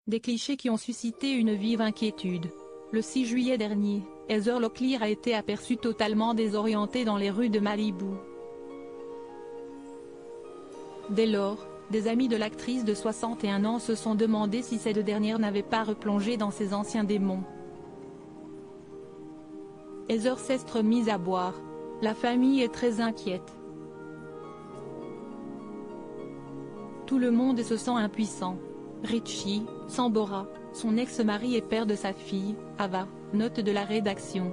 Des clichés qui ont suscité une vive inquiétude. Le 6 juillet dernier, Heather Locklear a été aperçue totalement désorientée dans les rues de Malibu. Dès lors, des amis de l'actrice de 61 ans se sont demandé si cette dernière n'avait pas replongé dans ses anciens démons. Heather s'est remise à boire. La famille est très inquiète. Tout le monde se sent impuissant. Richie Sambora, son ex-mari et père de sa fille, Ava, note de la rédaction.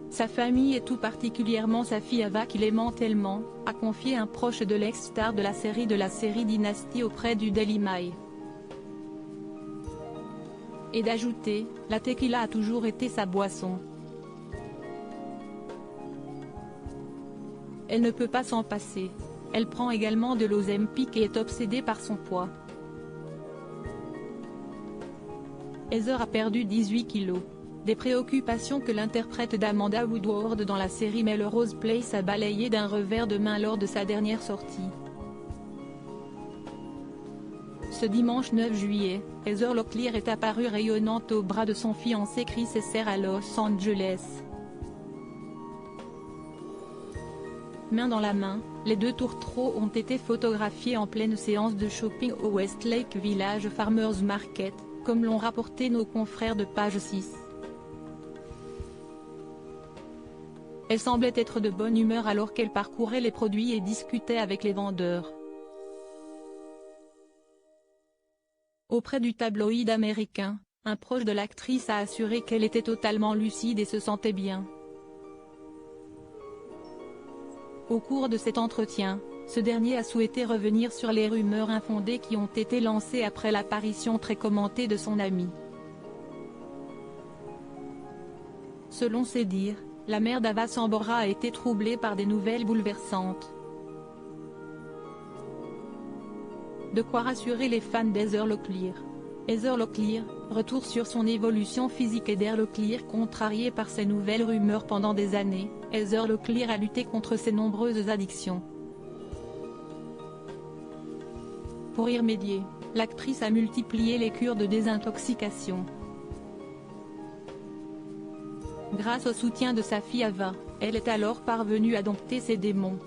Sa famille et tout particulièrement sa fille Ava qui l'aimant tellement, a confié un proche de l'ex-star de la série Dynasty auprès du Daily Mail. Et d'ajouter, la tequila a toujours été sa boisson. Elle ne peut pas s'en passer. Elle prend également de l'Ozempic et est obsédée par son poids. Heather a perdu 18 kilos. Des préoccupations que l'interprète d'Amanda Woodward dans la série Melrose Place a balayées d'un revers de main lors de sa dernière sortie. Ce dimanche 9 juillet, Heather Locklear est apparue rayonnante au bras de son fiancé Chris Esser à Los Angeles. Main dans la main, les deux tourtereaux ont été photographiés en pleine séance de shopping au Westlake Village Farmers Market, comme l'ont rapporté nos confrères de Page 6. Elle semblait être de bonne humeur alors qu'elle parcourait les produits et discutait avec les vendeurs. Auprès du tabloïd américain, un proche de l'actrice a assuré qu'elle était totalement lucide et se sentait bien. Au cours de cet entretien, ce dernier a souhaité revenir sur les rumeurs infondées qui ont été lancées après l'apparition très commentée de son ami. Selon ses dires, la mère d'Ava Sambora a été troublée par des nouvelles bouleversantes. De quoi rassurer les fans d'Heather Locklear. Heather Locklear, retour sur son évolution physique. Heather Locklear contrariée par ces nouvelles rumeurs pendant des années, Heather Locklear a lutté contre ses nombreuses addictions. Pour y remédier, l'actrice a multiplié les cures de désintoxication. Grâce au soutien de sa fille Ava, elle est alors parvenue à dompter ses démons.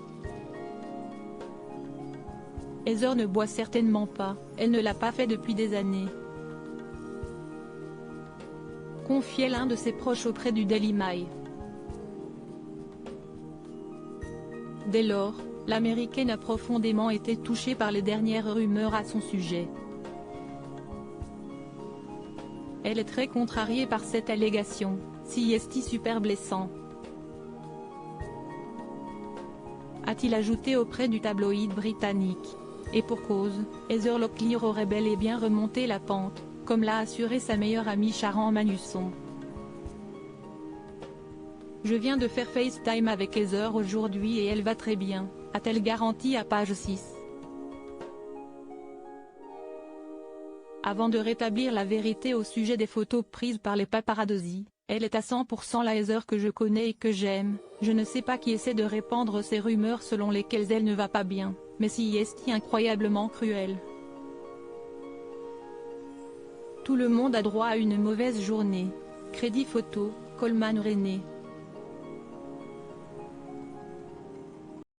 Heather ne boit certainement pas, elle ne l'a pas fait depuis des années. Confiait l'un de ses proches auprès du Daily Mail. Dès lors, l'Américaine a profondément été touchée par les dernières rumeurs à son sujet. Elle est très contrariée par cette allégation, si est super blessant. A-t-il ajouté auprès du tabloïd britannique. Et pour cause, Heather Locklear aurait bel et bien remonté la pente, comme l'a assuré sa meilleure amie Sharon Manusson. Je viens de faire FaceTime avec Heather aujourd'hui et elle va très bien, a-t-elle garanti à Page 6. Avant de rétablir la vérité au sujet des photos prises par les paparazzi, elle est à 100% la Heather que je connais et que j'aime. Je ne sais pas qui essaie de répandre ces rumeurs selon lesquelles elle ne va pas bien, mais si est incroyablement cruel. Tout le monde a droit à une mauvaise journée. Crédit photo, Coleman René.